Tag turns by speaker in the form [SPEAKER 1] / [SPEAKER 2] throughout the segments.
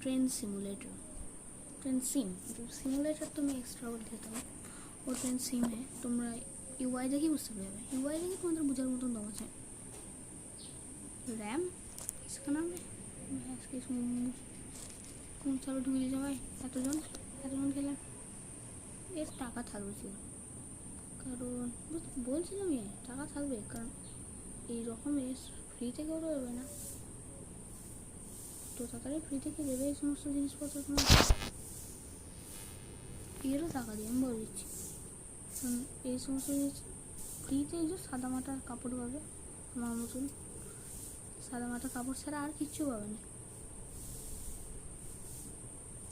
[SPEAKER 1] Train simulator, train SIM, simulator तो मैं extra बोल देता हूँ। वो ट्रेन सिम है, তোমরা ইউআই দেখি বুঝতে পারবে। ইউআই দেখি তোমাদের বোঝার মতন দম আছে। रैम इसका नाम है কোন চালু ঢুকে দিয়েছে ভাই। এতজন খেলেন, এর টাকা থাকবে ছিল, কারণ বলছিলাম আমি টাকা থাকবে, কারণ এই রকম ফ্রিতে কেউ দেবে না, তো তাড়াতাড়ি ফ্রি থেকে দেবে এই সমস্ত জিনিসপত্র। তোমার এরও টাকা দিয়ে আমি বলে দিচ্ছি, কারণ এই সমস্ত জিনিস ফ্রিতে এই যে সাদা মাটা কাপড় পাবে, আমার মতন সাদা মাটা কাপড় ছাড়া আর কিচ্ছু পাবে না।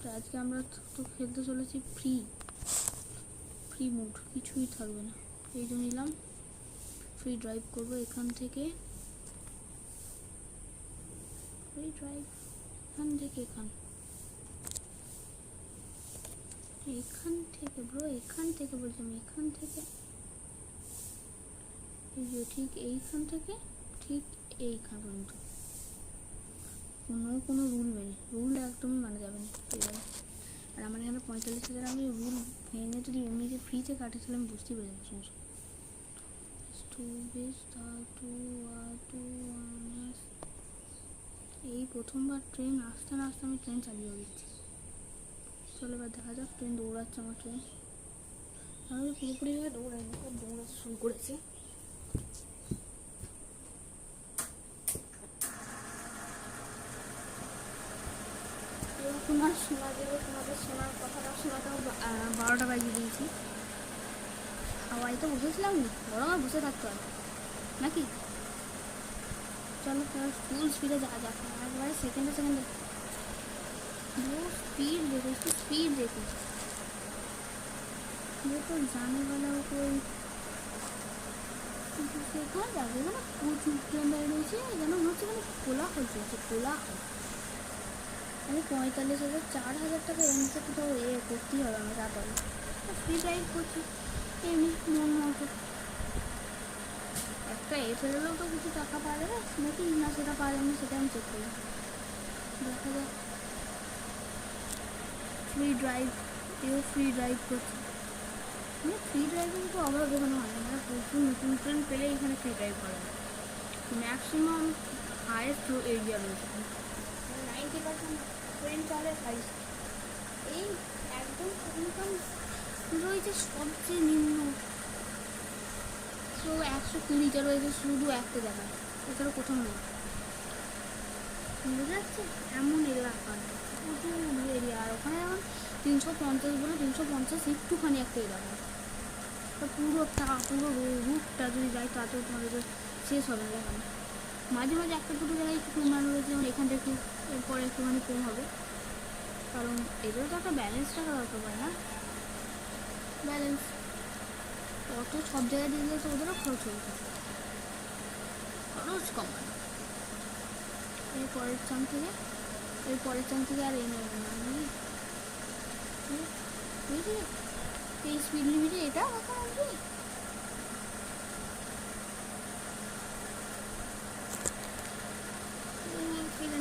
[SPEAKER 1] তো আজকে আমরা তো খেলতে চলেছি ফ্রি মুড, কিছুই থাকবে না। এই জন্য নিলাম ফ্রি ড্রাইভ করবো এখান থেকে, ফ্রি ড্রাইভ এখান থেকে এখান থেকে ব্রো, এখান থেকে বলছি আমি, এখান থেকে এই যে ঠিক এইখান থেকে ঠিক এইখান পর্যন্ত কোনো রুল একদমই মানা যাবে না। আর আমার এখানে 45,000 আমি রুল ভেঙে যদি এমনিতে ফ্রিতে কাটেছিলাম আমি বুঝতেই পেরে যাচ্ছি। এই প্রথমবার ট্রেন আসতে না আসতে আমি ট্রেন চালিয়ে দিচ্ছি। চলো এবার দেখা যাক, ট্রেন দৌড়াচ্ছে আমার ট্রেন, আমি পুরোপুরিভাবে দৌড়াতে শুরু করেছি। তোমাদের শোনার কথাটা শোনাতেও 12টা বাজিয়ে দিয়েছি। হাওয়াই তো বসেছিলাম, গরমে বসে থাকতে হয় নাকি। চলো ফুল স্পিডে যাওয়া যাক, একবারে সেকেন্ডে स्पीड देखो ये तो जाने वाला हो कोई कहाँ जाके ना प्रचुर ट्रेन दाঁড়িয়ে রয়েছে, যেন মনে হচ্ছে মানে কোলাহল চলছে, কোলাহল। আমি 45,000 4,000 টাকা এমনিতে কোথাও করতেই হবে আমি তাড়াতাড়ি, ফ্রি ড্রাইভ করছি এমনি মন মতো। একটা ফেলেও তো কিছু টাকা পাওয়া যাবে নাকি না, সেটা পাওয়া যাবে না সেটা আমি চেক করি, দেখা যাক। ফ্রি ড্রাইভ করছি, মানে ফ্রি ড্রাইভিং তো অভাব এখানে হয় না, মানে প্রচুর নতুন ট্রেন পেলে এখানে ফ্রি ড্রাইভ করা যায়। ম্যাক্সিমাম হাইয়েস্ট এরিয়া রয়েছে, 90% ট্রেন চলে হাইস্ট। এই একদম রয়েছে সবচেয়ে নিম্ন, তো 120টা রয়েছে শুধু একটা জায়গায়, এছাড়া কোথাও নেই। বুঝে যাচ্ছে এমন এলাকা, প্রচুর এরিয়া। আর ওখানে যেমন 350 বলে 350 একটুখানি একটা এলাকা, তো পুরো রুটটা যদি যাই তাতেও তোমাদের শেষ হবে না। এখানে মাঝে একটা দুটো জায়গায় একটু কমানো রয়েছে, যেমন এখানটা একটু এরপরে একটুখানি কম হবে, কারণ এগুলো তো একটা ব্যালেন্স টাকা দরকার হয় না, ব্যালেন্স অত সব জায়গায় দিয়ে দিলে তো ওদেরও খরচ হয়ে যায়, খরচ কমানো। এর পরের চান থেকে আর এই নেব না আমি, বুঝলি এই স্পিড লিমিটে এটা রাখা হবে।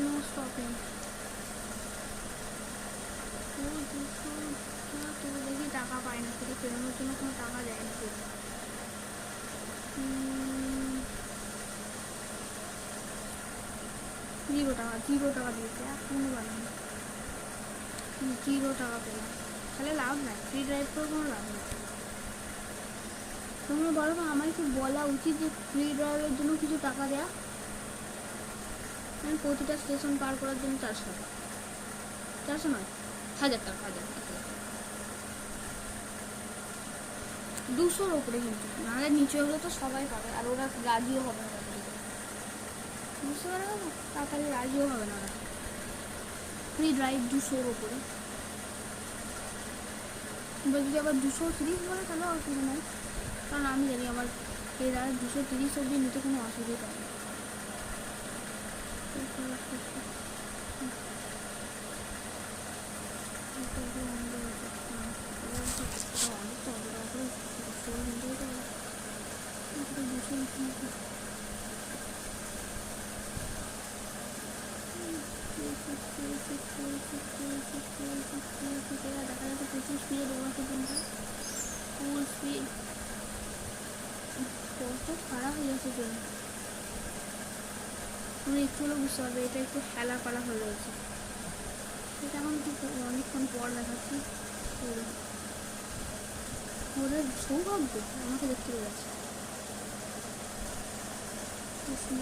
[SPEAKER 1] নো স্টপিং, তো দেখি টাকা পায় না, সেটা ফেরানোর জন্য কোনো টাকা দেয় না। 0 টাকা দিয়েছে, কোনো বানানো 0 টাকা পেলাম, তাহলে লাভ নাই, ফ্রি ড্রাইভ করে কোনো লাভ নেই। তোমরা বলো না, আমার কি বলা উচিত যে ফ্রি ড্রাইভের জন্য কিছু টাকা দেয়া? আমি প্রতিটা স্টেশন পার করার জন্য 400 টাকা, 400 নয় 1000 টাকা, 200-র ওপরে, কিন্তু নাহলে নিচে হলে তো সবাই পাবে, আর ওরা রাজিও হবে না, বুঝতে পারা গেল, তাড়াতাড়ি রাজিও হবে না ওরা। ফ্রি ড্রাইভ 200-র ওপরে, যদি আবার 230 বলে তাহলে অসুবিধা নেই, কারণ আমি জানি আমার এরা 230 অবধি নিতে কোনো অসুবিধা নেই। দেখা যাচ্ছে প্রচুর স্পিডে দৌড়াচ্ছে ট্রেনটা, ফুল স্পিড। কত খারাপ হয়ে যাচ্ছে ট্রেন, তুমি একটু হলেও বুঝতে পারবে এটা একটু হেলা পালা হয়ে রয়েছে। সেটা এখন অনেকক্ষণ পর দেখাচ্ছি। ওদের সৌভাগ্য আমাকে দেখতে পেয়ে গেছে। কৃষ্ণ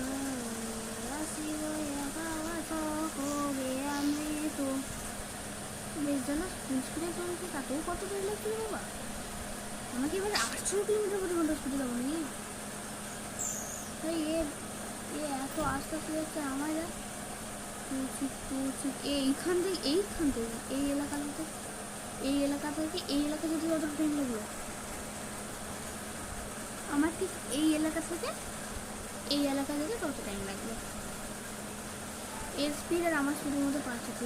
[SPEAKER 1] বেশ জানো স্পিডে চলছে, তাতেও কত বেড়ে লাগছিল বাবা। আমাকে এবার 800 কিলোমিটার প্রতি ঘন্টা স্পিডে যাবো নাকি? তাই এত আস্তে আস্তে যাচ্ছে আমার যা এইখান থেকে এই এলাকা থেকে এই এলাকা যদি অত ট্রেন লাগলো, আমার ঠিক এই এলাকা থেকে কত টাইম লাগবে? এর স্পিড আর আমার স্পিডের মধ্যে পার্থক্য।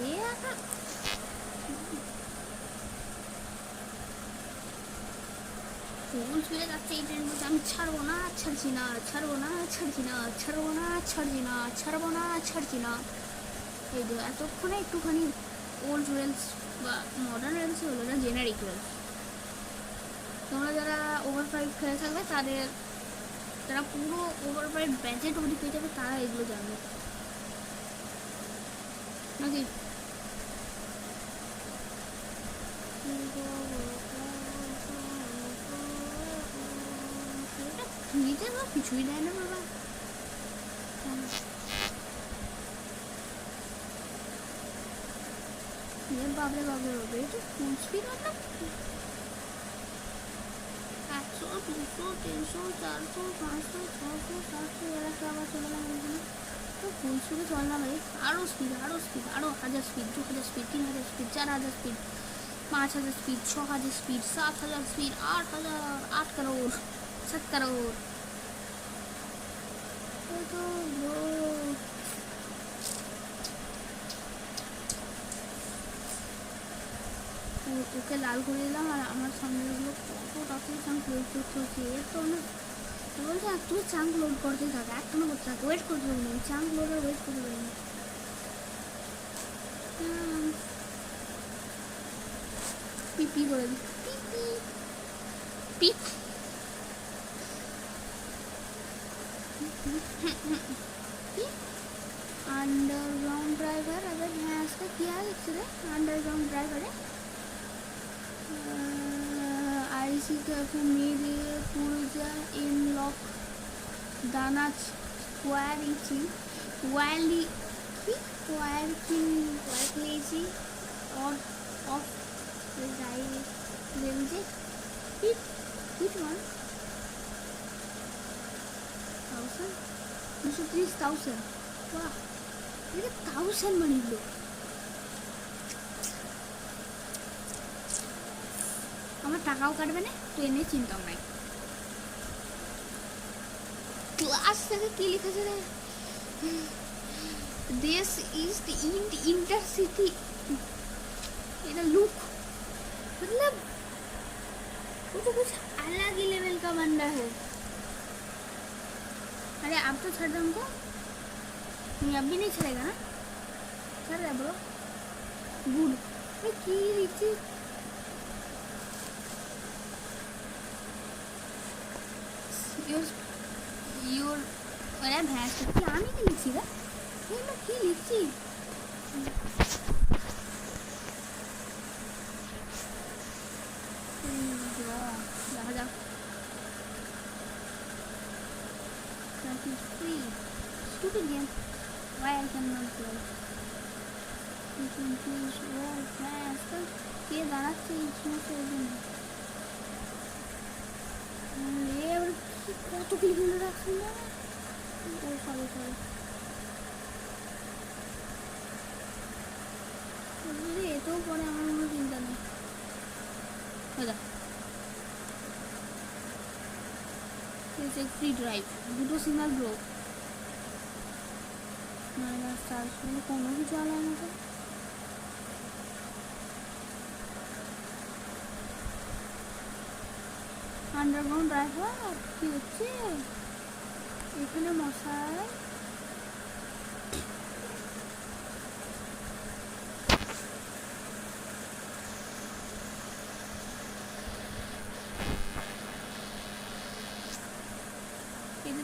[SPEAKER 1] ফুল স্পিডে যাচ্ছে এই ট্রেন বলছে আমি ছাড়বো না, ছাড়ছি না, ছাড়বো না, ছাড়ছি না, ছাড়বো না, ছাড়ছি না, ছাড়বো না, ছাড়ছি না। এই তো এতক্ষণে একটুখানি ওল্ড রেলস বা মডার্ন রেলস হলো না, জেনারিক রেলস। তোমরা যারা ওভারপ্রাইড খেলে থাকবে তারা পুরো ওভারপ্রাইড ব্যাজেট অবধি পেয়ে যাবে, তারা এগুলো জানবে নাকি। ফ্রিতে তো কিছুই দেয় না বাবা। বাবরে বাবরে বাবরে, এটা ফুল স্পিড মানে 100, 200, 300, 400, 500, 600, 700 এলাকা আবার চলে গেলাম এখানে। তো ফুল স্পিডে চল না ভাই, আরও স্পিড, আরও 1000 speed, 2000 speed, 3000 speed, 4000 speed, 5000 speed, 6000 speed, 7000 speed, 8000, 8 crore, 7 crore. তো ওকে লাল করে দিলাম, আর আমার সামনেগুলো কত তাড়াতাড়ি চাঙ্ক লোড করতে হচ্ছে। এর তো অনেক বলছে একটু চাঙ্ক লোড করতে থাকে, একটানা করতে থাকে, ওয়েট করতে পারি না, চাঙ্ক লোড আর ওয়েট করতে পারি না। পিপি করে দিই, পিপ अंडरग्राउंड ड्राइवर। अगर मैं इसका क्या है अंडरग्राउंड ड्राइवर है। आईसी कैफे मेरे पुरजा इन लॉक दाना क्वारिची वाली क्वारिची और ऑफ रेंजे हिट 230,000। वाह, এটা 1000 বানিল। আমার টাকাও কাটবে না, ট্রেনে চিন্তাও নাই। ক্লাস থেকে কি লিখেছে রে, दिस इज द इंटरसिटी। এটা लुक मतलब वो तो कुछ अलग ही लेवल का बंदा है। अरे अब तो छड़ दो हमको, अब भी नहीं चलेगा ना, चल रहा ब्रो गुड। की लिखी योर अरे भैंस की आने की लिखी था ये मैं की लिखी जा that is free. Stupid game. Why I cannot play? You can please roll fast. ये दाराचे इसमें से एकदम ये और কত কিলোমিটার রাখছেন না ও সরি বুঝলি এটাও পরে আমার কোনো চিন্তা নেই। দাদা फ्री ड्राइव দুটো সিগন্যাল ব্লো কোনো কিছু আলায় না তো। আন্ডারগ্রাউন্ড ড্রাইভার কি হচ্ছে এখানে মশাই?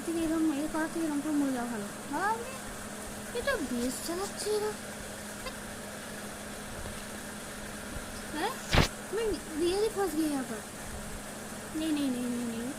[SPEAKER 1] থেকে এরকম করার থেকে এরকম করে মরে যাওয়া ভালো। ভাবলে এটা বেশ চালাচ্ছে এরা। হ্যাঁ मैं रियली फंस गई यहाँ पर। नहीं नहीं नहीं नहीं नहीं